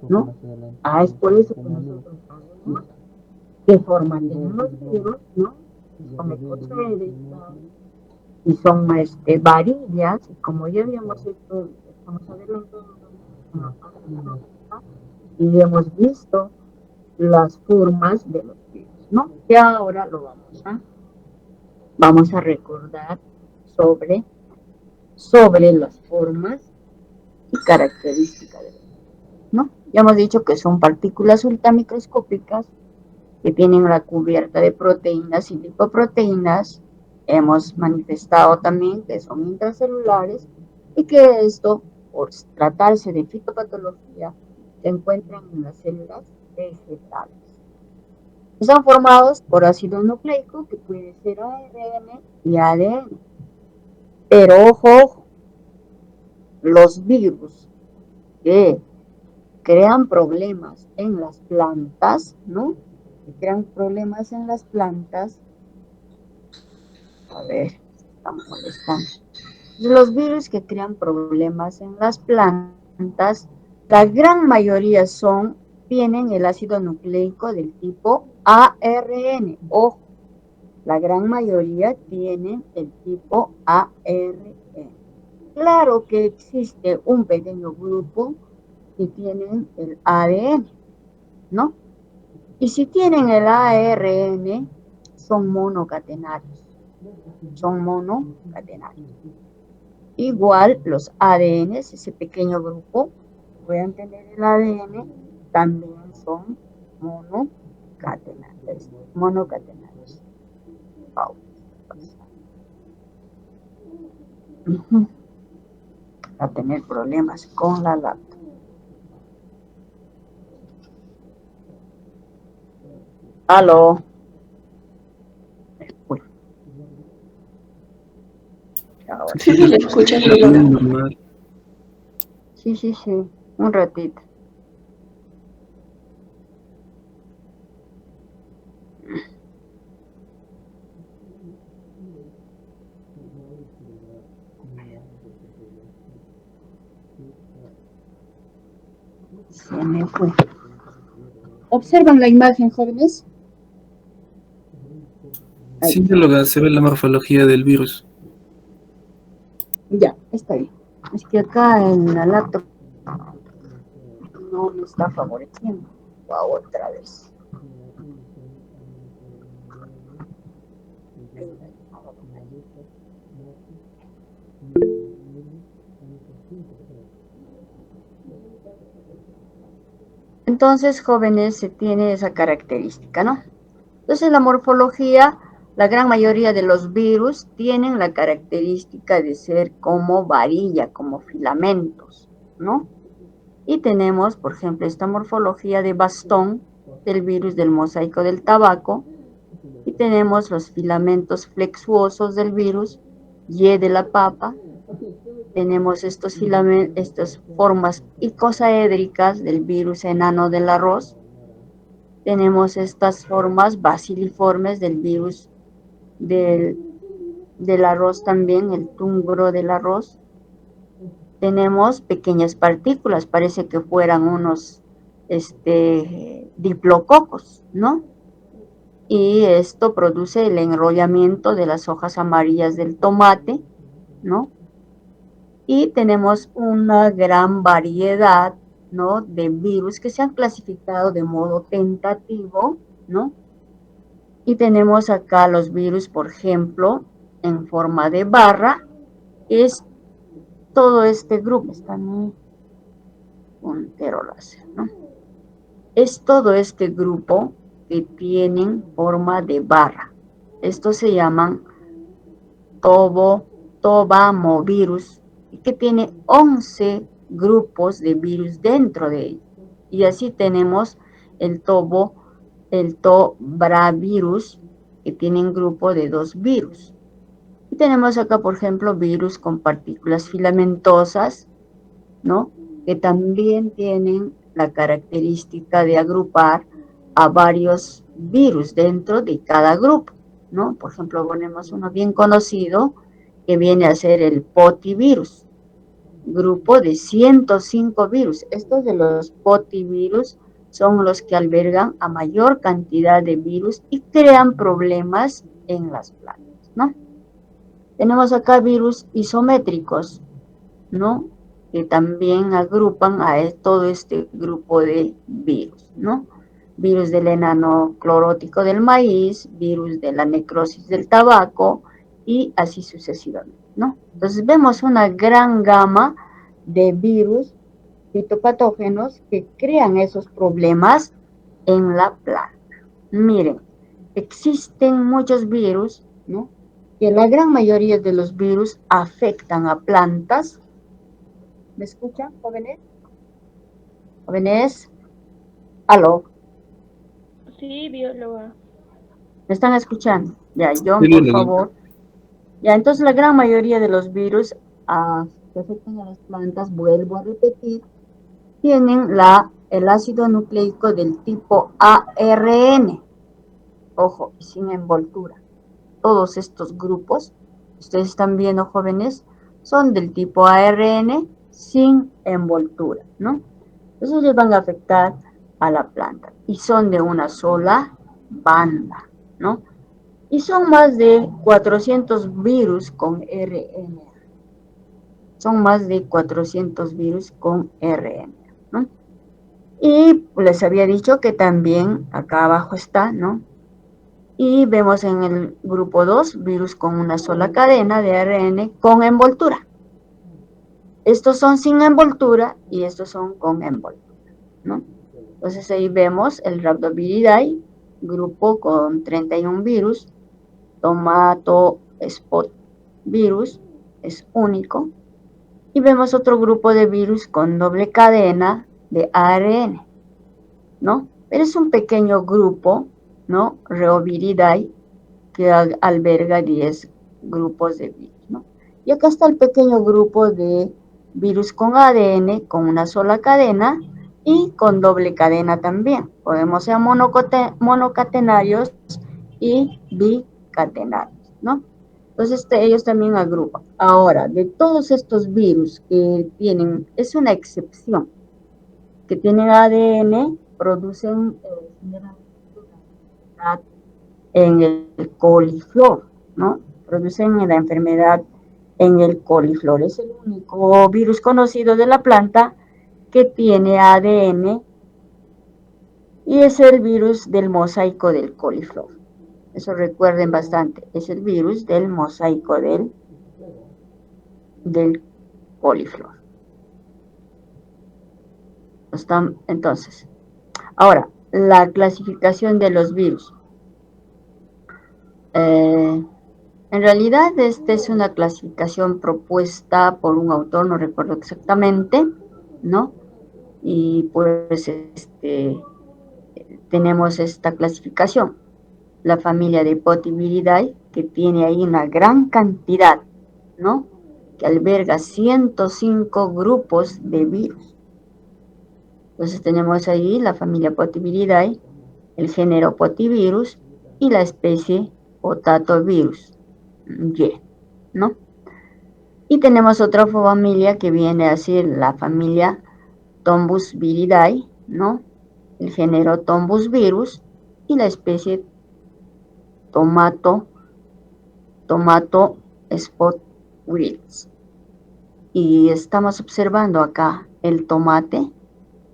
¿no? Es por eso que nosotros sabemos qué forma tienen los virus, ¿no? Son ecocédricas y son varillas, y como ya habíamos hecho, estamos adelantando en la parte genética, y hemos visto las formas de los virus, ¿no? Y ahora lo vamos a recordar sobre las formas y características de los virus, ¿no? Ya hemos dicho que son partículas ultramicroscópicas que tienen la cubierta de proteínas y lipoproteínas. Hemos manifestado también que son intracelulares y que esto, por tratarse de fitopatología, se encuentran en las células vegetales. Están formados por ácido nucleico, que puede ser ARN y ADN. Pero ojo, los virus que crean problemas en las plantas, ¿no? Que crean problemas en las plantas. A ver, estamos molestando. Los virus que crean problemas en las plantas, la gran mayoría tienen el ácido nucleico del tipo ARN. Ojo, la gran mayoría tienen el tipo ARN. Claro que existe un pequeño grupo que tienen el ADN, ¿no? Y si tienen el ARN, son monocatenarios. Son monocatenarios. Igual los ADN, ese pequeño grupo, pueden tener el ADN, también son monocatenarios. Monocatenarios. A tener problemas con la laptop. Aló. Uy. Ahora. Sí, se escucha bien normal. Sí, un ratito. Se me fue. ¿Observan la imagen, jóvenes? Sí, se ve la morfología del virus. Ya, está bien. Es que acá en la laptop no me está favoreciendo. Otra vez. Entonces, jóvenes, se tiene esa característica, ¿no? Entonces, la morfología, la gran mayoría de los virus tienen la característica de ser como varilla, como filamentos, ¿no? Y tenemos, por ejemplo, esta morfología de bastón del virus del mosaico del tabaco, y tenemos los filamentos flexuosos del virus, Y de la papa, tenemos estos filamentos, estas formas icosaédricas del virus enano del arroz, tenemos estas formas basiliformes del virus del arroz también, el tungro del arroz. Tenemos pequeñas partículas, parece que fueran unos diplococos, ¿no? Y esto produce el enrollamiento de las hojas amarillas del tomate, ¿no? Y tenemos una gran variedad, ¿no?, de virus que se han clasificado de modo tentativo, ¿no? Y tenemos acá los virus, por ejemplo, en forma de barra, es todo este grupo, está muy puntero láser, ¿no? Es todo este grupo que tienen forma de barra. Estos se llaman tobamovirus, y que tiene 11 grupos de virus dentro de ellos. Y así tenemos el tobravirus, que tienen grupo de 2 virus. Y tenemos acá, por ejemplo, virus con partículas filamentosas, ¿no?, que también tienen la característica de agrupar a varios virus dentro de cada grupo, ¿no? Por ejemplo, ponemos uno bien conocido que viene a ser el potivirus, grupo de 105 virus. Estos de los potivirus son los que albergan a mayor cantidad de virus y crean problemas en las plantas, ¿no? Tenemos acá virus isométricos, ¿no? Que también agrupan a todo este grupo de virus, ¿no? Virus del enano clorótico del maíz, virus de la necrosis del tabaco y así sucesivamente, ¿no? Entonces vemos una gran gama de virus fitopatógenos que crean esos problemas en la planta. Miren, existen muchos virus, ¿no? Que la gran mayoría de los virus afectan a plantas. ¿Me escuchan, jóvenes? ¿Jóvenes? ¿Aló? Sí, bióloga. ¿Me están escuchando? Ya, John, Sí, por bióloga. favor. Ya, entonces la gran mayoría de los virus que afectan a las plantas, vuelvo a repetir, tienen el ácido nucleico del tipo ARN. Ojo, sin envoltura. Todos estos grupos, ustedes están viendo, jóvenes, son del tipo ARN sin envoltura, ¿no? Esos les van a afectar a la planta y son de una sola banda, ¿no? Y son más de 400 virus con RNA. Son más de 400 virus con RNA, ¿no? Y les había dicho que también acá abajo está, ¿no? Y vemos en el grupo 2 virus con una sola cadena de ARN con envoltura. Estos son sin envoltura y estos son con envoltura, ¿no? Entonces ahí vemos el Rhabdoviridae, grupo con 31 virus, tomato spot virus, es único, y vemos otro grupo de virus con doble cadena de ARN, ¿no? Pero es un pequeño grupo, ¿no? Rheoviridae, que alberga 10 grupos de virus, ¿no? Y acá está el pequeño grupo de virus con ADN, con una sola cadena y con doble cadena también. Podemos ser monocatenarios y bicatenarios, ¿no? Entonces ellos también agrupan. Ahora, de todos estos virus que tienen, es una excepción, que tienen ADN, producen en el coliflor, ¿no? Producen la enfermedad en el coliflor. Es el único virus conocido de la planta que tiene ADN y es el virus del mosaico del coliflor. Eso recuerden bastante, es el virus del mosaico del coliflor. Entonces, ahora, la clasificación de los virus. En realidad, esta es una clasificación propuesta por un autor, no recuerdo exactamente, ¿no? Y pues tenemos esta clasificación, la familia de Potiviridae, que tiene ahí una gran cantidad, ¿no? Que alberga 105 grupos de virus. Entonces tenemos ahí la familia Potiviridae, el género Potivirus y la especie Potatovirus, Y, ¿no? Y tenemos otra familia que viene a ser la familia Tombusviridae, ¿no? El género Tombusvirus y la especie Tomato Spot Wilt. Y estamos observando acá el tomate.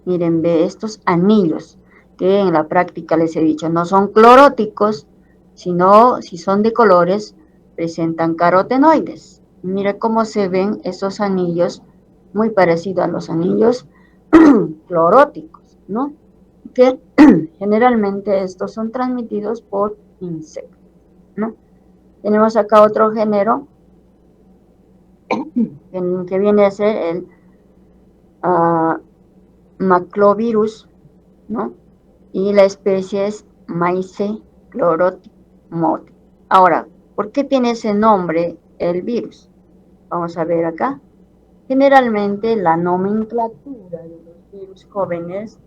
Miren, ve estos anillos que en la práctica les he dicho, no son cloróticos, sino si son de colores, presentan carotenoides. Mira cómo se ven esos anillos, muy parecidos a los anillos cloróticos, ¿no? Que generalmente estos son transmitidos por insectos, ¿no? Tenemos acá otro género que viene a ser el maclovirus, ¿no? Y la especie es Maize chlorotic. Ahora, ¿por qué tiene ese nombre el virus? Vamos a ver acá. Generalmente la nomenclatura de los virus jóvenes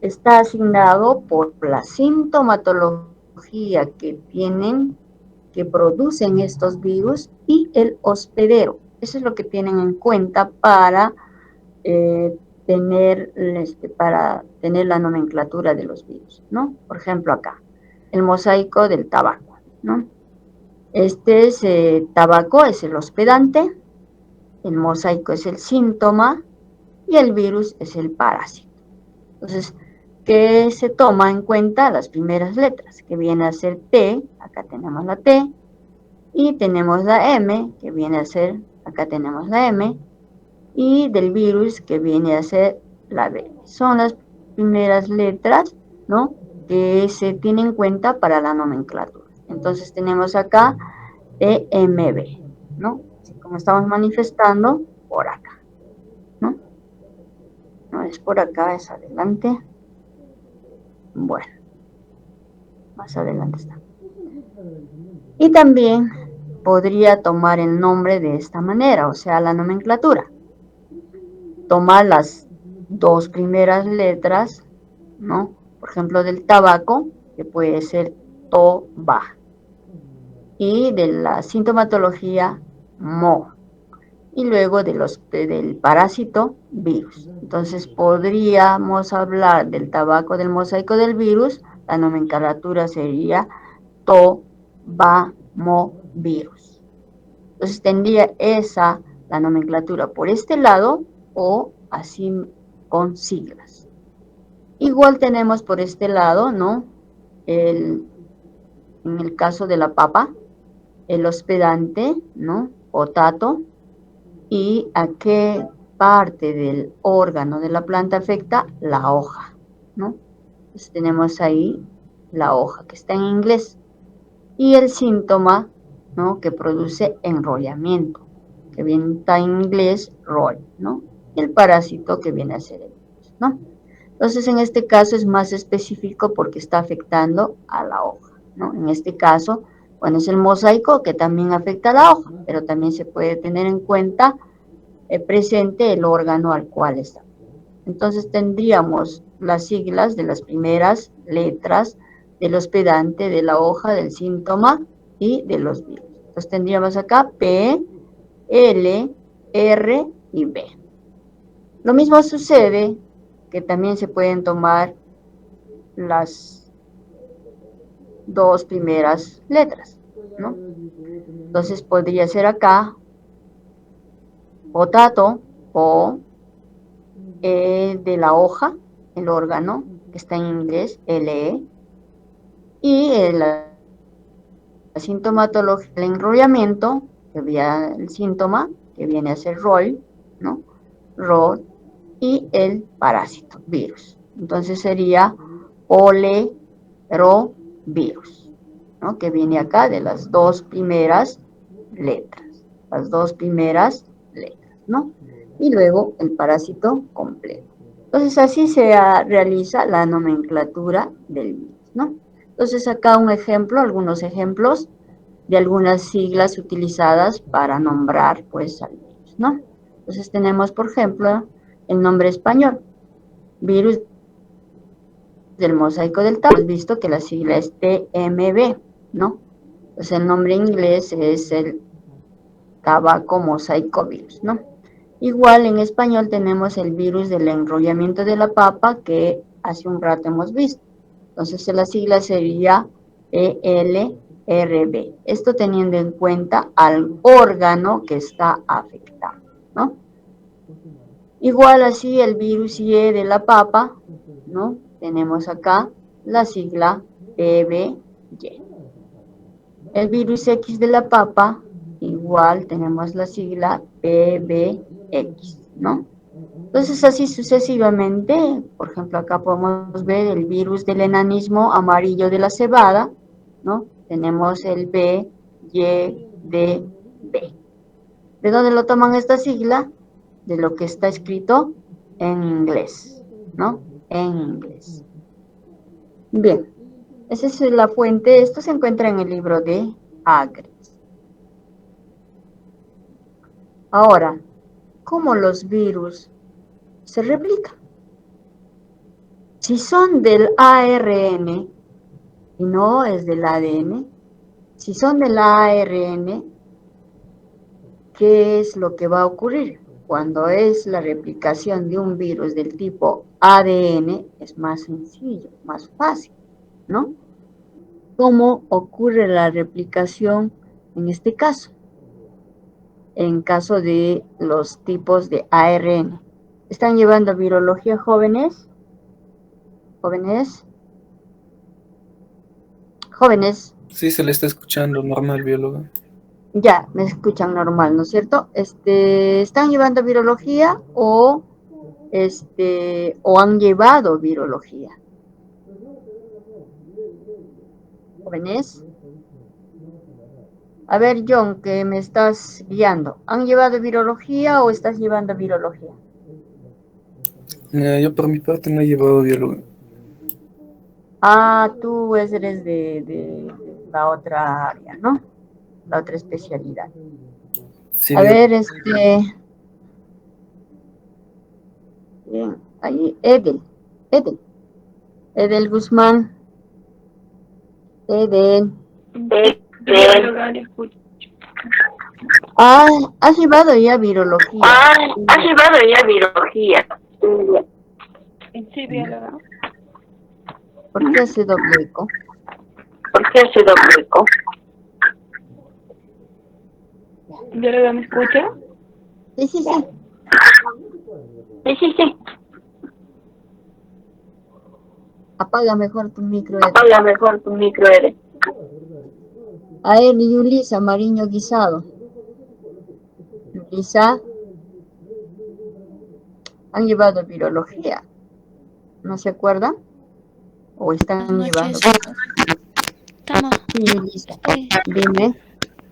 está asignado por la sintomatología que tienen, que producen estos virus y el hospedero. Eso es lo que tienen en cuenta para tener la nomenclatura de los virus, ¿no? Por ejemplo, acá, el mosaico del tabaco, ¿no? Tabaco es el hospedante, el mosaico es el síntoma y el virus es el parásito. Entonces, ¿qué se toma en cuenta? Las primeras letras, que viene a ser T, acá tenemos la T, y tenemos la M, que viene a ser, acá tenemos la M, y del virus, que viene a ser la B. Son las primeras letras, ¿no?, que se tienen en cuenta para la nomenclatura. Entonces tenemos acá TMB, ¿no? Así como estamos manifestando por acá, ¿no? No es por acá, es adelante. Bueno, más adelante está. Y también podría tomar el nombre de esta manera, o sea, la nomenclatura. Tomar las dos primeras letras, ¿no? Por ejemplo, del tabaco, que puede ser TO-BA. Y de la sintomatología, MO. Y luego del parásito, virus. Entonces podríamos hablar del tabaco, del mosaico del virus. La nomenclatura sería TO-BA, MO, virus. Entonces tendría la nomenclatura por este lado o así con siglas. Igual tenemos por este lado, ¿no? En el caso de la papa, el hospedante, ¿no? Potato. ¿Y a qué parte del órgano de la planta afecta? La hoja, ¿no? Entonces tenemos ahí la hoja, que está en inglés. Y el síntoma, ¿no?, que produce enrollamiento, que viene está en inglés, roll, ¿no? Y el parásito, que viene a ser el virus, ¿no? Entonces, en este caso es más específico porque está afectando a la hoja, ¿no? En este caso, bueno, es el mosaico que también afecta a la hoja, pero también se puede tener en cuenta presente el órgano al cual está. Entonces tendríamos las siglas de las primeras letras del hospedante, de la hoja, del síntoma y de los virus. Entonces tendríamos acá P, L, R y B. Lo mismo sucede que también se pueden tomar las dos primeras letras, ¿no? Entonces podría ser acá potato o de la hoja, el órgano, que está en inglés, LE, y la sintomatología, el enrollamiento, que sería el síntoma, que viene a ser roll, ¿no? Roll, y el parásito, virus. Entonces sería olerovirus, ¿no?, que viene acá de las dos primeras letras, ¿no? Y luego el parásito completo. Entonces así se realiza la nomenclatura del virus, ¿no? Entonces acá algunos ejemplos de algunas siglas utilizadas para nombrar pues al virus, ¿no? Entonces tenemos, por ejemplo, el nombre español, virus del mosaico del tabaco. Hemos visto que la sigla es TMB, ¿no? Entonces el nombre inglés es el tabaco mosaico virus, ¿no? Igual en español tenemos el virus del enrollamiento de la papa que hace un rato hemos visto. Entonces la sigla sería ELRB. Esto teniendo en cuenta al órgano que está afectado, ¿no? Igual así el virus IE de la papa, ¿no? Tenemos acá la sigla PBY. El virus X de la papa, igual tenemos la sigla PBX, ¿no? Entonces así sucesivamente, por ejemplo acá podemos ver el virus del enanismo amarillo de la cebada, ¿no? Tenemos el BYDB. ¿De dónde lo toman esta sigla? De lo que está escrito en inglés, ¿no? En inglés. Bien, esa es la fuente. Esto se encuentra en el libro de Agres. Ahora, ¿cómo los virus se replican? Si son del ARN y no es del ADN, si son del ARN, ¿qué es lo que va a ocurrir? Cuando es la replicación de un virus del tipo ADN, es más sencillo, más fácil, ¿no? ¿Cómo ocurre la replicación en este caso? En caso de los tipos de ARN. ¿Están llevando virología, jóvenes? ¿Jóvenes? ¿Jóvenes? Sí, se le está escuchando normal, bióloga. Ya, me escuchan normal, ¿no es cierto? ¿Están llevando virología o han llevado virología? ¿Jóvenes? A ver, John, que me estás guiando. ¿Han llevado virología o estás llevando virología? Yo por mi parte no he llevado bióloga. Ah, tú eres de la otra área, ¿no? La otra especialidad. Sí, A ver, bien, ahí, Edel Guzmán, Edel. Bióloga, le escucho. Ah, has llevado ya virología. Has llevado ya biología. Sí, bióloga. ¿Por qué hace doble eco? ¿Por qué hace doble eco? Bióloga, ¿me escucha? Sí, sí, sí. Sí. Apaga mejor tu micro, Edel. Apaga mejor tu micro, Ere. A él y Yulisa Mariño Guisado. Yulisa, han llevado virología. ¿No se acuerdan? ¿O están Buenas llevando? noches. Estamos, Sí, Yulisa. estoy, Dime,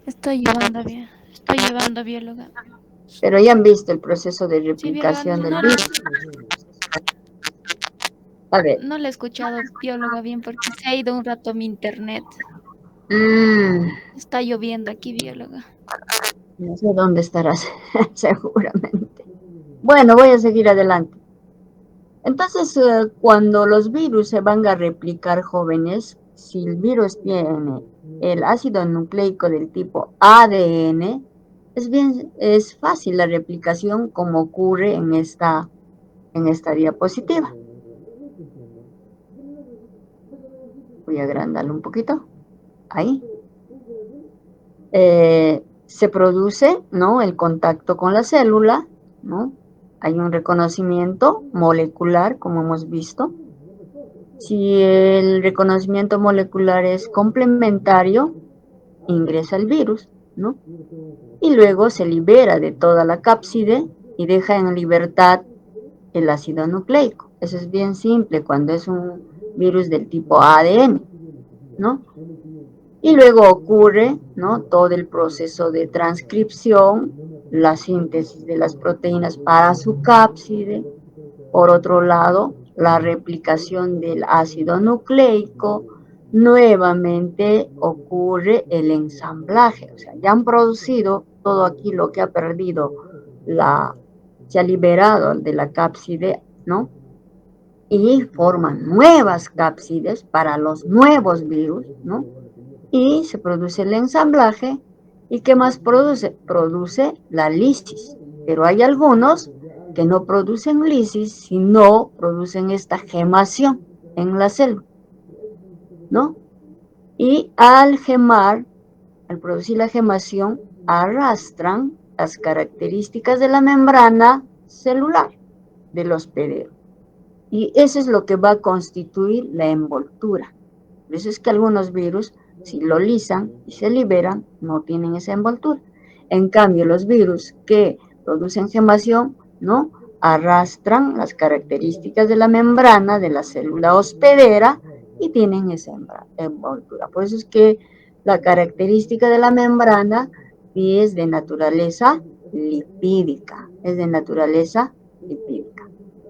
estoy llevando bióloga. pero ya han visto el proceso de Sí, bióloga, replicación del no, virus. A ver, no le he escuchado bióloga bien porque se ha ido un rato mi internet. Está lloviendo aquí, bióloga. no sé dónde estarás, seguramente. Bueno, voy a seguir adelante. Entonces, cuando los virus se van a replicar, jóvenes, si el virus tiene el ácido nucleico del tipo ADN, es fácil la replicación como ocurre en esta diapositiva. Voy a agrandarlo un poquito. Ahí. Se produce, ¿no?, el contacto con la célula, ¿no? Hay un reconocimiento molecular, como hemos visto. Si el reconocimiento molecular es complementario, ingresa el virus, ¿no? Y luego se libera de toda la cápside y deja en libertad el ácido nucleico. Eso es bien simple cuando es un virus del tipo ADN, ¿no? Y luego ocurre, ¿no?, todo el proceso de transcripción, la síntesis de las proteínas para su cápside. Por otro lado, la replicación del ácido nucleico, nuevamente ocurre el ensamblaje. O sea, ya han producido todo aquí lo que ha perdido, se ha liberado de la cápside, ¿no? Y forman nuevas cápsides para los nuevos virus, ¿no? Y se produce el ensamblaje. ¿Y qué más produce? Produce la lisis. Pero hay algunos que no producen lisis, sino producen esta gemación en la célula, ¿no? Y al producir la gemación, arrastran las características de la membrana celular del hospedero. Y eso es lo que va a constituir la envoltura. Por eso es que algunos virus, si lo lisan y se liberan, no tienen esa envoltura. En cambio, los virus que producen gemación, ¿no?, arrastran las características de la membrana de la célula hospedera y tienen esa envoltura. Por eso es que la característica de la membrana es de naturaleza lipídica.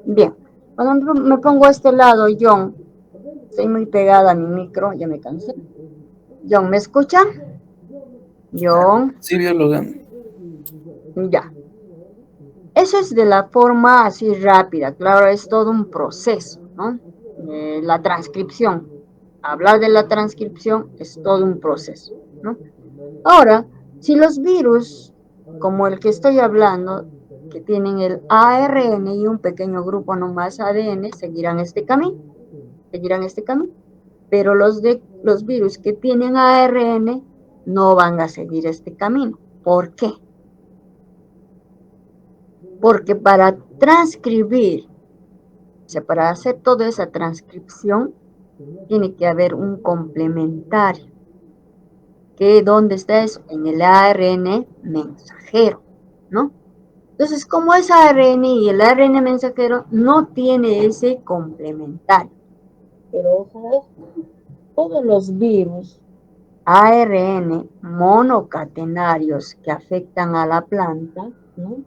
Bien, cuando me pongo a este lado, John, estoy muy pegada a mi micro, ya me cansé. John, ¿me escucha? John, Sí, bióloga. ya. Eso es de la forma así rápida, claro, es todo un proceso, ¿no? La transcripción. Hablar de la transcripción es todo un proceso, ¿no? Ahora, si los virus como el que estoy hablando, que tienen el ARN y un pequeño grupo nomás ADN, seguirán este camino, pero los virus que tienen ARN no van a seguir este camino. ¿Por qué? Porque para transcribir, o sea, para hacer toda esa transcripción, tiene que haber un complementario. ¿Dónde está eso? En el ARN mensajero, ¿no? Entonces, como es ARN y el ARN mensajero no tiene ese complementario. Pero ojo, todos los virus ARN monocatenarios que afectan a la planta, ¿no?,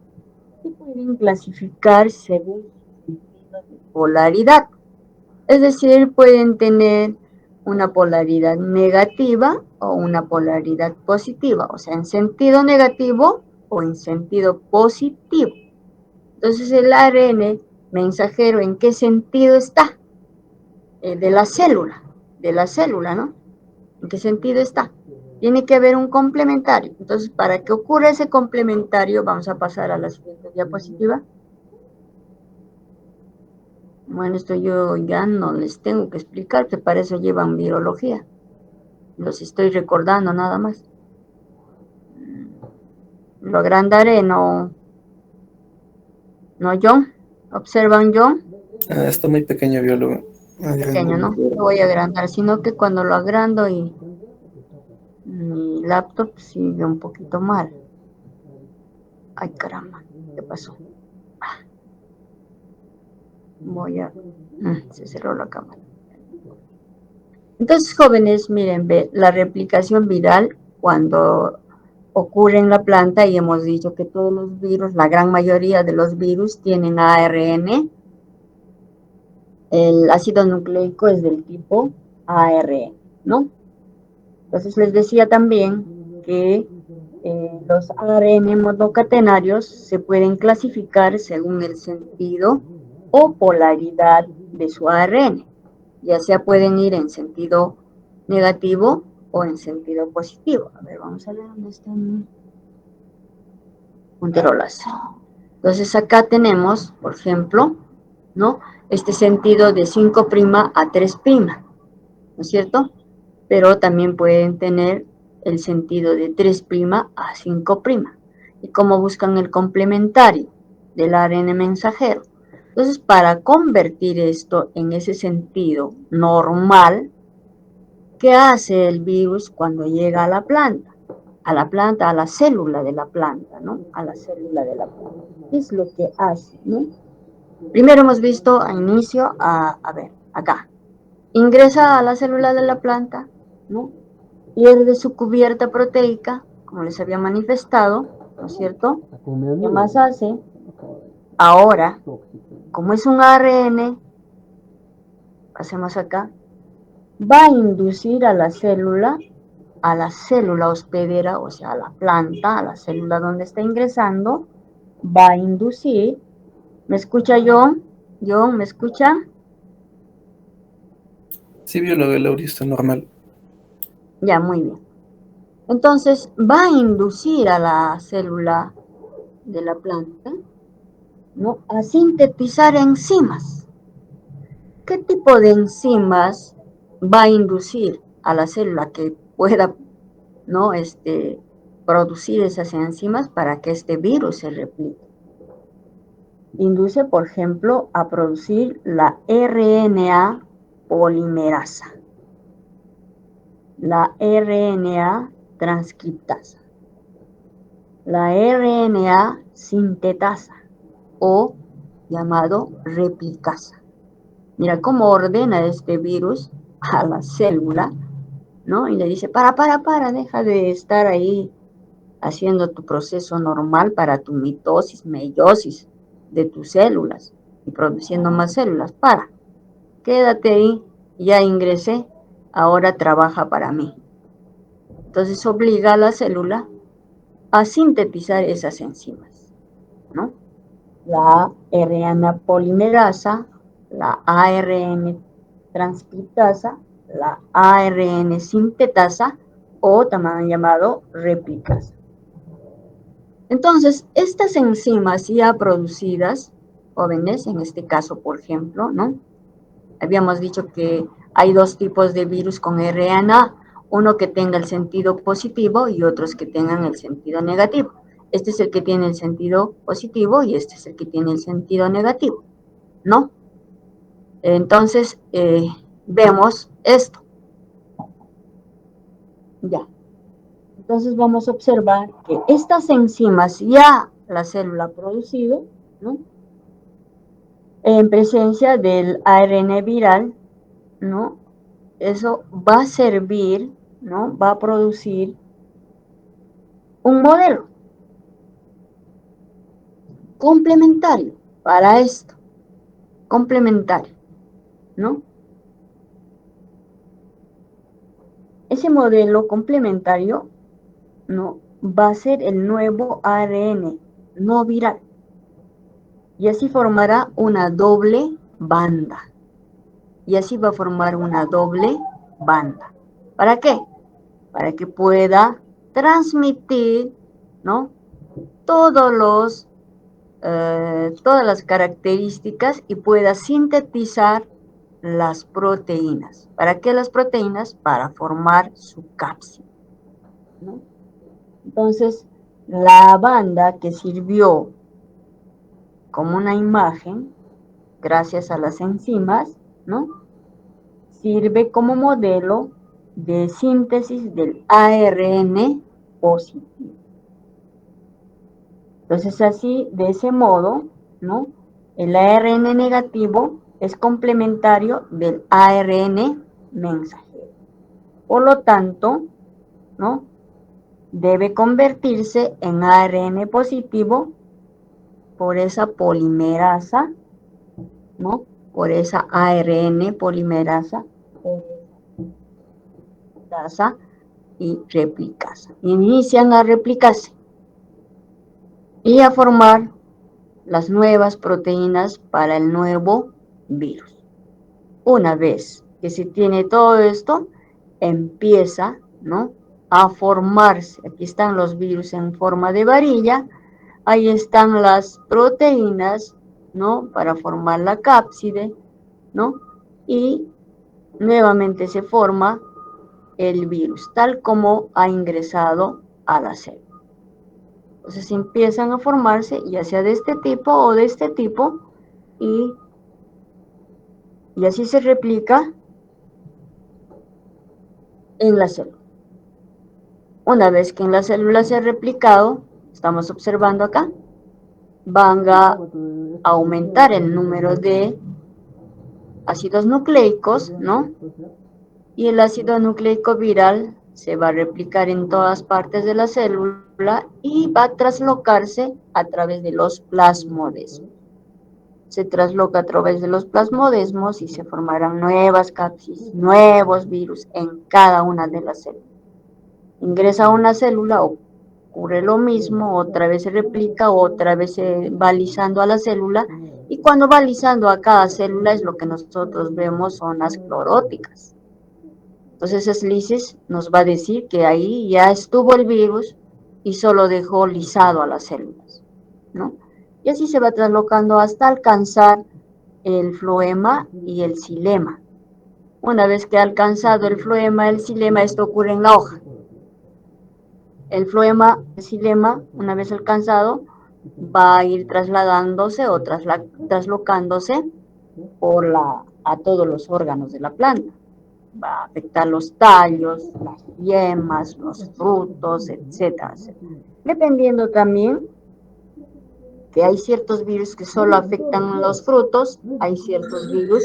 se pueden clasificar según su sentido de polaridad. Es decir, pueden tener una polaridad negativa o una polaridad positiva, o sea, en sentido negativo o en sentido positivo. Entonces, el ARN mensajero, ¿en qué sentido está? De la célula, ¿no? ¿En qué sentido está? Tiene que haber un complementario. Entonces, para que ocurra ese complementario, vamos a pasar a la siguiente diapositiva. Bueno, esto yo ya no les tengo que explicar, que para eso llevan virología. Los estoy recordando nada más. Lo agrandaré, ¿no, John? ¿Observan, John? Está muy pequeño, biólogo. Pequeño, ¿no? Lo voy a agrandar, sino que cuando lo agrando y mi laptop sigue un poquito mal. Ay, caramba, ¿qué pasó? Se cerró la cámara. Entonces, jóvenes, miren, la replicación viral cuando ocurre en la planta, y hemos dicho que todos los virus, la gran mayoría de los virus tienen ARN. El ácido nucleico es del tipo ARN, ¿no? Entonces les decía también que los ARN monocatenarios se pueden clasificar según el sentido o polaridad de su ARN. Ya sea pueden ir en sentido negativo o en sentido positivo. A ver, vamos a ver dónde están punterolas. Entonces acá tenemos, por ejemplo, ¿no?, este sentido de 5' a 3', ¿no es cierto? Pero también pueden tener el sentido de 3' a 5'. ¿Y cómo buscan el complementario del ARN mensajero? Entonces, para convertir esto en ese sentido normal, ¿qué hace el virus cuando llega a la planta? A la célula de la planta, ¿no? A la célula de la planta. ¿Qué es lo que hace, no? Primero hemos visto a inicio, a ver, acá. Ingresa a la célula de la planta, ¿no? Pierde su cubierta proteica, como les había manifestado, ¿no es cierto? ¿Qué más hace? Ahora, como es un ARN, hacemos acá, va a inducir a la célula hospedera, o sea, a la planta, a la célula donde está ingresando, va a inducir. ¿Me escucha, John? John, ¿me escucha? Sí, biólogo, el audio está normal. Ya, muy bien. Entonces, va a inducir a la célula de la planta, ¿no?, a sintetizar enzimas. ¿Qué tipo de enzimas va a inducir a la célula que pueda, ¿no?, producir esas enzimas para que este virus se replique? Induce, por ejemplo, a producir la RNA polimerasa, la RNA transcriptasa, la RNA sintetasa o llamado replicasa. Mira cómo ordena este virus a la célula, ¿no? Y le dice, para, deja de estar ahí haciendo tu proceso normal para tu mitosis, meiosis de tus células y produciendo más células. Quédate ahí, ya ingresé, ahora trabaja para mí. Entonces obliga a la célula a sintetizar esas enzimas, ¿no? La RNA polimerasa, la ARN transcriptasa, la ARN sintetasa o también llamado replicasa. Entonces, estas enzimas ya producidas, jóvenes, en este caso, por ejemplo, ¿no? Habíamos dicho que hay dos tipos de virus con RNA, uno que tenga el sentido positivo y otros que tengan el sentido negativo. Este es el que tiene el sentido positivo y este es el que tiene el sentido negativo, ¿no? Entonces, vemos esto. Ya. Entonces vamos a observar que estas enzimas ya la célula ha producido, ¿no? En presencia del ARN viral, ¿no? Eso va a servir, ¿no? Va a producir un modelo complementario para esto, complementario, ¿no? Ese modelo complementario, ¿no? Va a ser el nuevo ARN no viral y así formará una doble banda. Y así va a formar una doble banda. ¿Para qué? Para que pueda transmitir, ¿no? Todas las características y pueda sintetizar las proteínas. ¿Para qué las proteínas? Para formar su cápsida, ¿no? Entonces, la banda que sirvió como una imagen, gracias a las enzimas, ¿no? Sirve como modelo de síntesis del ARN positivo. Entonces, así, de ese modo, ¿no? El ARN negativo es complementario del ARN mensajero. Por lo tanto, ¿no? Debe convertirse en ARN positivo por esa polimerasa, ¿no? Por esa ARN polimerasa y replicasa. Inician a replicarse y a formar las nuevas proteínas para el nuevo virus. Una vez que se tiene todo esto, empieza, ¿no? A formarse. Aquí están los virus en forma de varilla. Ahí están las proteínas, ¿no? Para formar la cápside, ¿no? Y nuevamente se forma el virus, tal como ha ingresado a la célula. Entonces empiezan a formarse, ya sea de este tipo o de este tipo, y así se replica en la célula. Una vez que en la célula se ha replicado, estamos observando acá, van a aumentar el número de ácidos nucleicos, ¿no? Y el ácido nucleico viral se va a replicar en todas partes de la célula y va a traslocarse a través de los plasmodesmos. Se trasloca a través de los plasmodesmos y se formarán nuevas cápsides, nuevos virus en cada una de las células. Ingresa a una célula, ocurre lo mismo, otra vez se replica, otra vez se va lisando a la célula, y cuando va lisando a cada célula es lo que nosotros vemos son las cloróticas. Entonces esa lisis nos va a decir que ahí ya estuvo el virus y solo dejó lisado a las células, ¿no? Y así se va traslocando hasta alcanzar el floema y el xilema. Una vez que ha alcanzado el floema, el xilema, esto ocurre en la hoja. El floema, el xilema, una vez alcanzado, va a ir trasladándose o traslocándose a todos los órganos de la planta. Va a afectar los tallos, las yemas, los frutos, etcétera, etcétera. Dependiendo también que hay ciertos virus que solo afectan los frutos, hay ciertos virus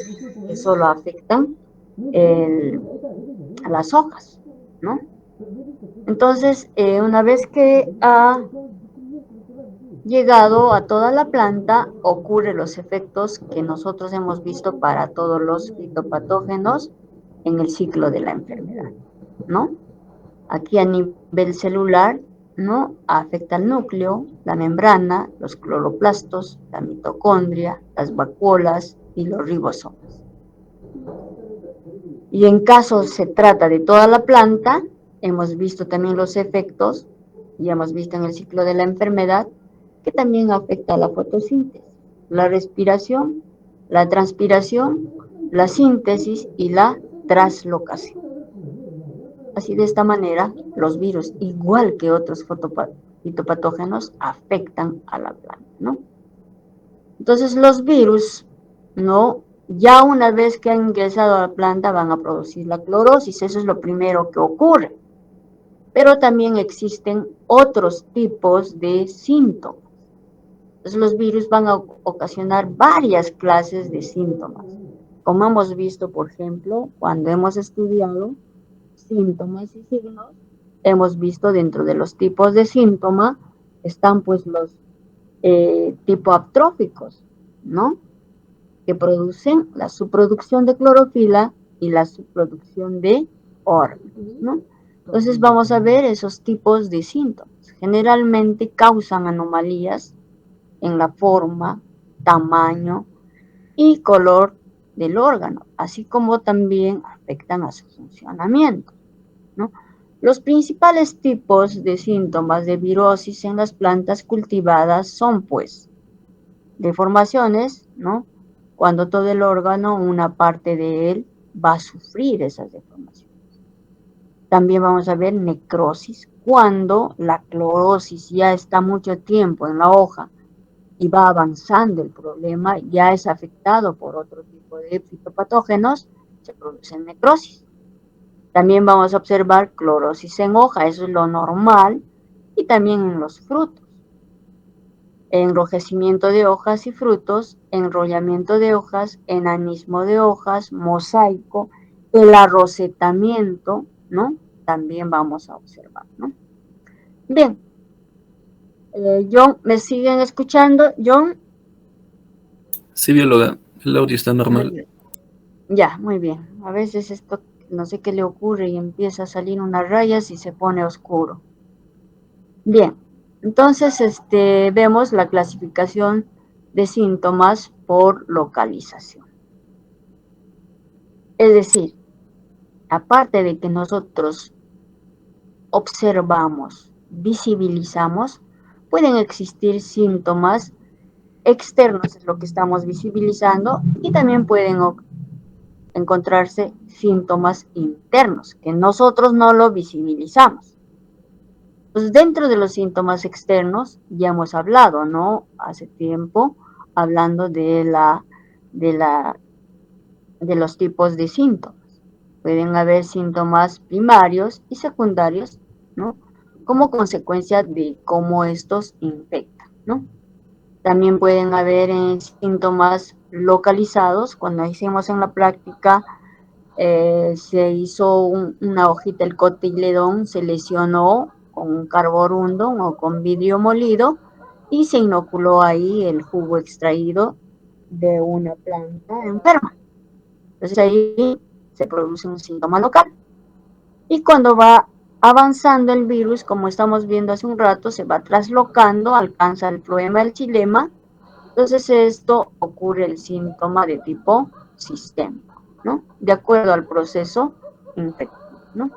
que solo afectan las hojas, ¿no? Entonces, una vez que ha llegado a toda la planta, ocurren los efectos que nosotros hemos visto para todos los fitopatógenos en el ciclo de la enfermedad, ¿no? Aquí a nivel celular, ¿no? Afecta al núcleo, la membrana, los cloroplastos, la mitocondria, las vacuolas y los ribosomas. Y en caso se trata de toda la planta, hemos visto también los efectos ya hemos visto en el ciclo de la enfermedad, que también afecta a la fotosíntesis, la respiración, la transpiración, la síntesis y la translocación. Así de esta manera, los virus, igual que otros fitopatógenos, afectan a la planta, ¿no? Entonces los virus, ¿no? Ya una vez que han ingresado a la planta van a producir la clorosis, eso es lo primero que ocurre. Pero también existen otros tipos de síntomas. Entonces los virus van a ocasionar varias clases de síntomas. Como hemos visto, por ejemplo, cuando hemos estudiado síntomas y signos, hemos visto dentro de los tipos de síntoma, están pues los tipo aptróficos, ¿no? Que producen la subproducción de clorofila y la subproducción de órganos, ¿no? Entonces vamos a ver esos tipos de síntomas. Generalmente causan anomalías en la forma, tamaño y color del órgano, así como también afectan a su funcionamiento, ¿no? Los principales tipos de síntomas de virosis en las plantas cultivadas son, pues, deformaciones, ¿no? Cuando todo el órgano, una parte de él, va a sufrir esas deformaciones. También vamos a ver necrosis, cuando la clorosis ya está mucho tiempo en la hoja y va avanzando el problema, ya es afectado por otro tipo de fitopatógenos, se produce necrosis. También vamos a observar clorosis en hoja, eso es lo normal, y también en los frutos. Enrojecimiento de hojas y frutos, enrollamiento de hojas, enanismo de hojas, mosaico, el arrosetamiento, ¿no? También vamos a observar, ¿no? Bien, John, ¿me siguen escuchando? John. Sí, bióloga, el audio está Muy normal. bien. Ya, muy bien. A veces esto, no sé qué le ocurre y empieza a salir unas rayas y se pone oscuro. Bien, entonces vemos la clasificación de síntomas por localización. Es decir, aparte de que nosotros observamos, visibilizamos, pueden existir síntomas externos, es lo que estamos visibilizando, y también pueden encontrarse síntomas internos, que nosotros no lo visibilizamos. Pues dentro de los síntomas externos ya hemos hablado, ¿no? Hace tiempo, hablando de los tipos de síntomas. Pueden haber síntomas primarios y secundarios, ¿no? Como consecuencia de cómo estos infectan, ¿no? También pueden haber síntomas localizados. Cuando hicimos en la práctica, se hizo una hojita, el cotiledón se lesionó con un carborundum o con vidrio molido y se inoculó ahí el jugo extraído de una planta enferma. Entonces ahí se produce un síntoma local. Y cuando va avanzando el virus, como estamos viendo hace un rato, se va traslocando, alcanza el floema, el xilema. Entonces esto ocurre el síntoma de tipo sistémico, ¿no? De acuerdo al proceso infectivo, ¿no?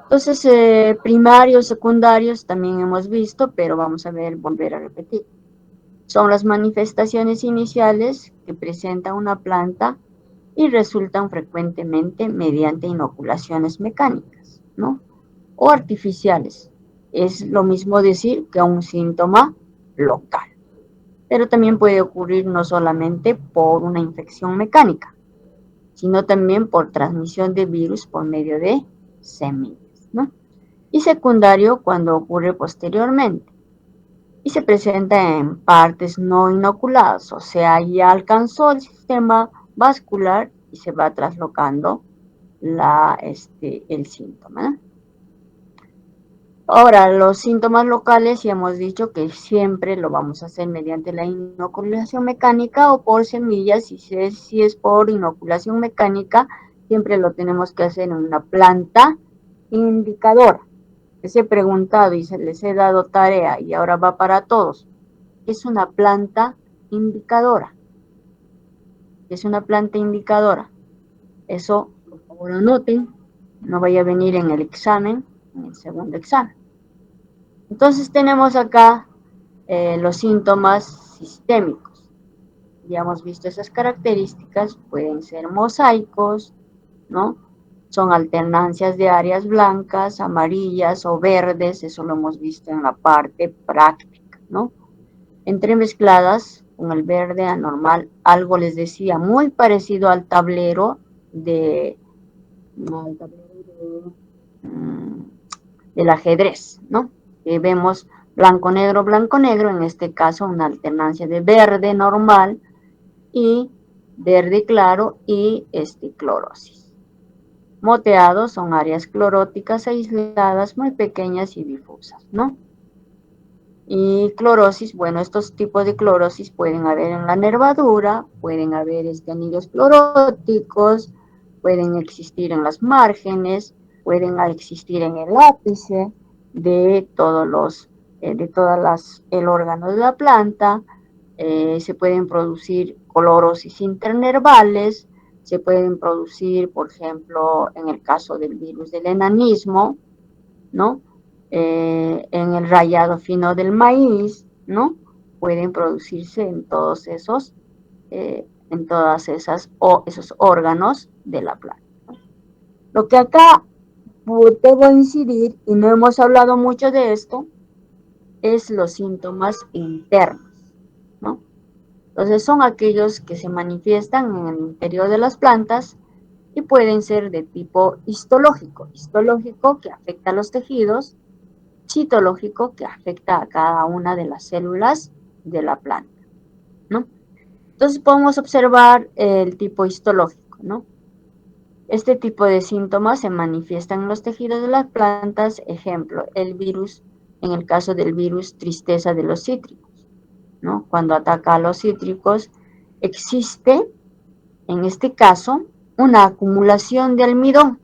Entonces, primarios, secundarios también hemos visto, pero vamos a volver a repetir. Son las manifestaciones iniciales que presenta una planta y resultan frecuentemente mediante inoculaciones mecánicas, ¿no? O artificiales. Es lo mismo decir que un síntoma local. Pero también puede ocurrir no solamente por una infección mecánica, sino también por transmisión de virus por medio de semillas, ¿no? Y secundario cuando ocurre posteriormente y se presenta en partes no inoculadas, o sea, ya alcanzó el sistema vascular y se va traslocando el síntoma, ¿no? Ahora, los síntomas locales, ya hemos dicho que siempre lo vamos a hacer mediante la inoculación mecánica o por semillas. Si es por inoculación mecánica, siempre lo tenemos que hacer en una planta indicadora. Les he preguntado y les he dado tarea y ahora va para todos. Es una planta indicadora. Es una planta indicadora. Eso, por favor, anoten. No vaya a venir en el examen, en el segundo examen. Entonces tenemos acá los síntomas sistémicos. Ya hemos visto esas características, pueden ser mosaicos, ¿no? Son alternancias de áreas blancas, amarillas o verdes, eso lo hemos visto en la parte práctica, ¿no? Entremezcladas con el verde anormal, algo les decía, muy parecido al tablero del ajedrez, ¿no? Vemos blanco, negro, en este caso una alternancia de verde normal y verde claro y clorosis. Moteados son áreas cloróticas aisladas muy pequeñas y difusas, ¿no? Y clorosis, bueno, estos tipos de clorosis pueden haber en la nervadura, pueden haber anillos cloróticos, pueden existir en las márgenes, pueden existir en el ápice de todos el órgano de la planta, se pueden producir clorosis internervales, se pueden producir, por ejemplo, en el caso del virus del enanismo, ¿no? En el rallado fino del maíz, ¿no? Pueden producirse en todos esos, esos órganos de la planta. Lo que acá debo incidir, y no hemos hablado mucho de esto, es los síntomas internos, ¿no? Entonces son aquellos que se manifiestan en el interior de las plantas y pueden ser de tipo histológico que afecta a los tejidos, citológico que afecta a cada una de las células de la planta, ¿no? Entonces podemos observar el tipo histológico, ¿no? Este tipo de síntomas se manifiestan en los tejidos de las plantas, ejemplo, el virus, en el caso del virus tristeza de los cítricos, ¿no? Cuando ataca a los cítricos, existe, en este caso, una acumulación de almidón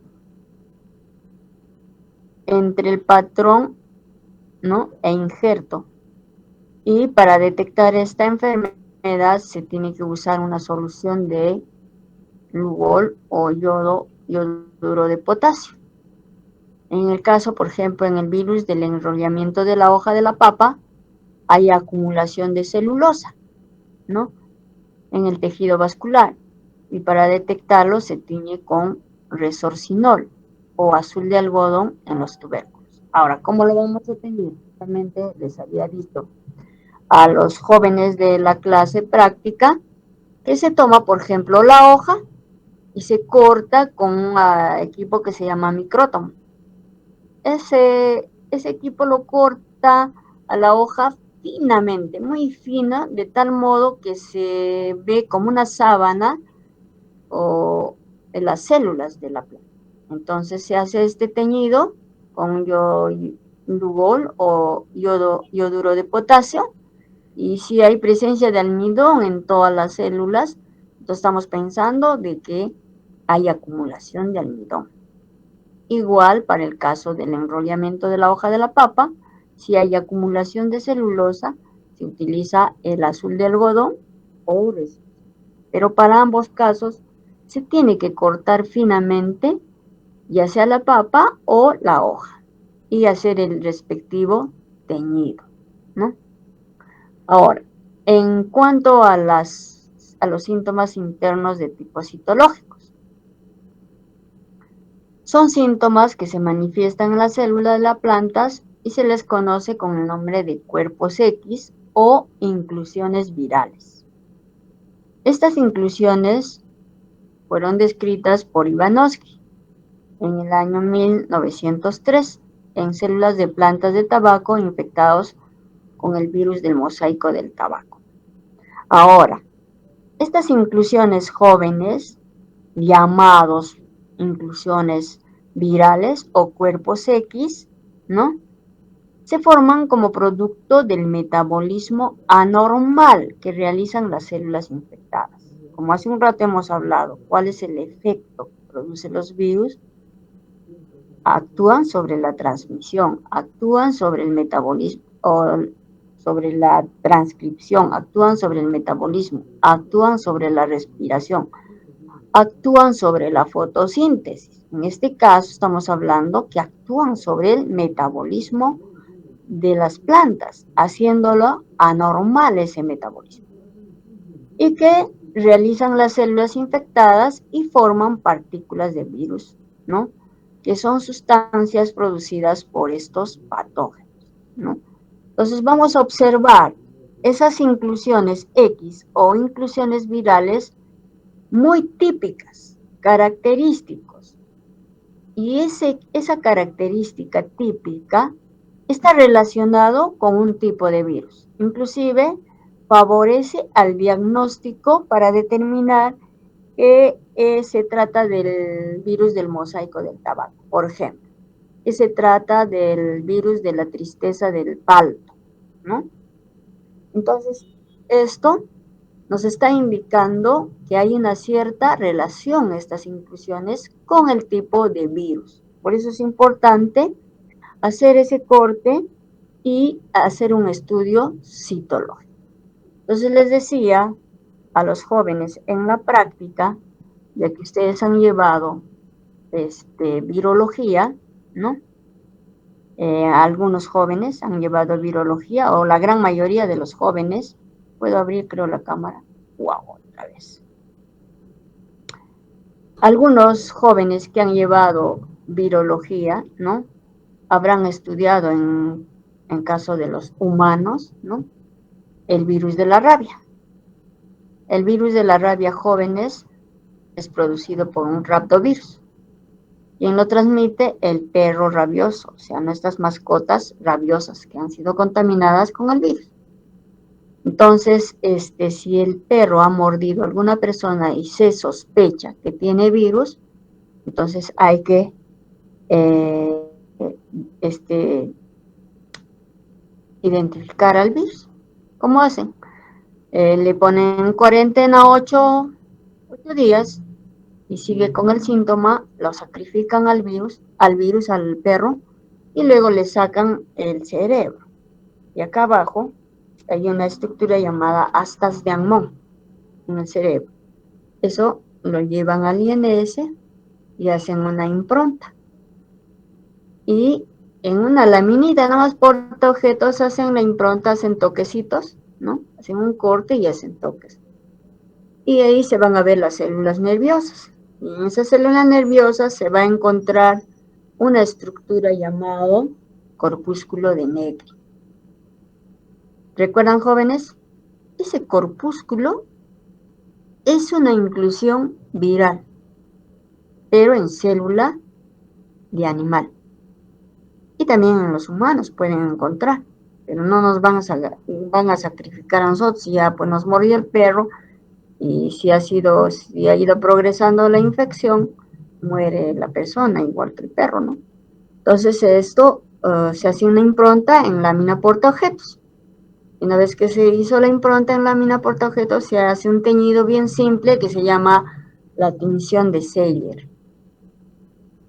entre el patrón, ¿no? e injerto. Y para detectar esta enfermedad se tiene que usar una solución de Lugol o yoduro de potasio. En el caso, por ejemplo, en el virus del enrollamiento de la hoja de la papa, hay acumulación de celulosa, ¿no? En el tejido vascular. Y para detectarlo se tiñe con resorcinol o azul de algodón en los tubérculos. Ahora, ¿cómo lo vamos a tener? Justamente les había dicho a los jóvenes de la clase práctica que se toma, por ejemplo, la hoja y se corta con un equipo que se llama micrótomo. Ese equipo lo corta a la hoja finamente, muy fina, de tal modo que se ve como una sábana o de las células de la planta. Entonces se hace este teñido con Lugol o yoduro de potasio, y si hay presencia de almidón en todas las células, entonces estamos pensando de que hay acumulación de almidón. Igual para el caso del enrollamiento de la hoja de la papa, si hay acumulación de celulosa, se utiliza el azul de algodón o resina. Pero para ambos casos se tiene que cortar finamente, ya sea la papa o la hoja, y hacer el respectivo teñido, ¿no? Ahora, en cuanto a los síntomas internos de tipo citológicos, son síntomas que se manifiestan en las células de las plantas y se les conoce con el nombre de cuerpos X o inclusiones virales. Estas inclusiones fueron descritas por Ivanovsky en el año 1903 en células de plantas de tabaco infectados con el virus del mosaico del tabaco. Ahora, estas inclusiones jóvenes, llamados inclusiones virales o cuerpos X, ¿no? Se forman como producto del metabolismo anormal que realizan las células infectadas. Como hace un rato hemos hablado, ¿cuál es el efecto que producen los virus? Actúan sobre la transmisión, actúan sobre el metabolismo, o sobre la transcripción, actúan sobre el metabolismo, actúan sobre la respiración, actúan sobre la fotosíntesis. En este caso estamos hablando que actúan sobre el metabolismo de las plantas, haciéndolo anormal ese metabolismo. Y que realizan las células infectadas y forman partículas de virus, ¿no? Que son sustancias producidas por estos patógenos, ¿no? Entonces vamos a observar esas inclusiones X o inclusiones virales muy típicas, característicos. Y esa característica típica está relacionado con un tipo de virus. Inclusive favorece al diagnóstico para determinar que se trata del virus del mosaico del tabaco, por ejemplo. Que se trata del virus de la tristeza del palto, ¿no? Entonces, esto nos está indicando que hay una cierta relación estas inclusiones con el tipo de virus. Por eso es importante hacer ese corte y hacer un estudio citológico. Entonces les decía a los jóvenes en la práctica de que ustedes han llevado virología, ¿no? Algunos jóvenes han llevado virología, o la gran mayoría de los jóvenes. Puedo abrir, creo, la cámara. Wow, otra vez. Algunos jóvenes que han llevado virología, ¿no? Habrán estudiado en caso de los humanos, ¿no? El virus de la rabia. El virus de la rabia, jóvenes, es producido por un raptovirus. Quien lo transmite, el perro rabioso, o sea, nuestras mascotas rabiosas que han sido contaminadas con el virus. Entonces, si el perro ha mordido a alguna persona y se sospecha que tiene virus, entonces hay que identificar al virus. ¿Cómo hacen? Le ponen cuarentena 8 días y sigue con el síntoma, lo sacrifican al virus, al perro, y luego le sacan el cerebro. Y acá abajo hay una estructura llamada astas de Amón en el cerebro. Eso lo llevan al INS y hacen una impronta. Y en una laminita, nada más por objetos, hacen la impronta, hacen toquecitos, ¿no? Hacen un corte y hacen toques. Y ahí se van a ver las células nerviosas. Y en esas células nerviosas se va a encontrar una estructura llamada corpúsculo de Negri. ¿Recuerdan, jóvenes? Ese corpúsculo es una inclusión viral, pero en célula de animal. Y también en los humanos pueden encontrar, pero no nos van a sacrificar a nosotros. Ya pues nos mordió el perro y si ha ido progresando la infección, muere la persona, igual que el perro, ¿no? Entonces esto se hace una impronta en lámina portaobjetos. Y una vez que se hizo la impronta en lámina portaobjetos, se hace un teñido bien simple que se llama la tinción de Seller.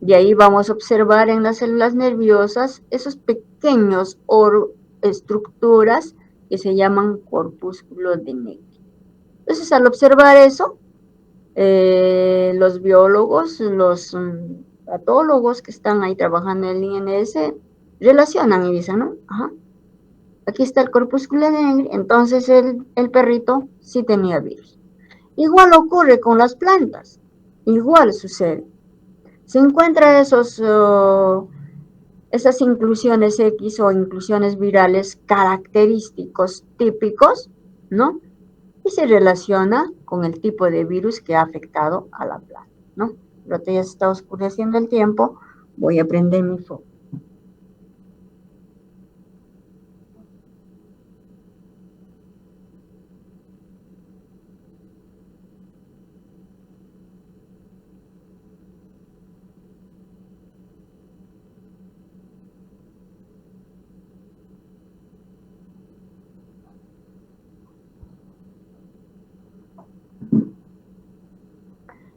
Y ahí vamos a observar en las células nerviosas esos pequeños estructuras que se llaman corpúsculos de Negri. Entonces, al observar eso, los biólogos, los patólogos que están ahí trabajando en el INS, relacionan y dicen, ¿no? Ajá, aquí está el corpúsculo de Negri, entonces el perrito sí tenía virus. Igual ocurre con las plantas, igual sucede. Se encuentran esas inclusiones X o inclusiones virales característicos típicos, ¿no? Y se relaciona con el tipo de virus que ha afectado a la planta, ¿no? Pero ya se está oscureciendo el tiempo, voy a prender mi foco.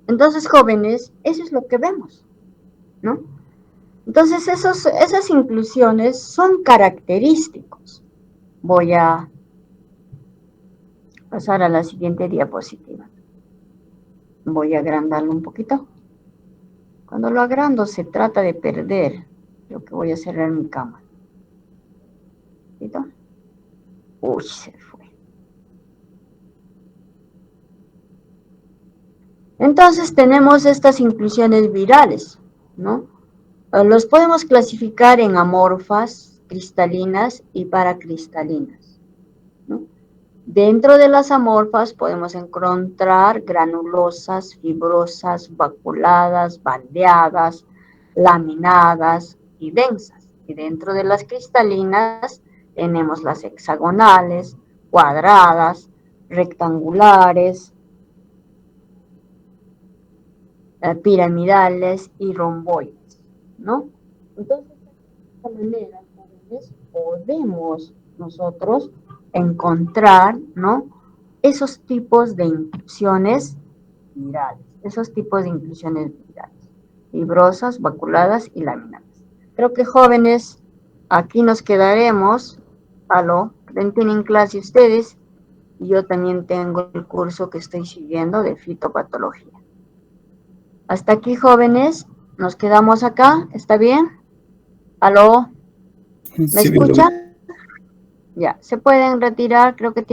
Entonces, jóvenes, eso es lo que vemos, ¿no? Entonces, esas inclusiones son característicos. Voy a pasar a la siguiente diapositiva. Voy a agrandarlo un poquito. Cuando lo agrando se trata de perder. Creo que voy a cerrar mi cámara. ¿Listo? Uy, se fue. Entonces tenemos estas inclusiones virales, ¿no? Los podemos clasificar en amorfas, cristalinas y paracristalinas, ¿no? Dentro de las amorfas podemos encontrar granulosas, fibrosas, vaculadas, bandeadas, laminadas y densas. Y dentro de las cristalinas tenemos las hexagonales, cuadradas, rectangulares, piramidales y romboides, ¿no? Entonces, de esta manera, jóvenes, podemos nosotros encontrar, ¿no? Esos tipos de inclusiones virales, fibrosas, vaculadas y laminadas. Creo que jóvenes, aquí nos quedaremos. Aló, tienen clase ustedes, y yo también tengo el curso que estoy siguiendo de fitopatología. Hasta aquí, jóvenes, nos quedamos acá, ¿está bien? ¿Aló? ¿Me Sí, bióloga. escuchan? Ya, se pueden retirar, creo que tienen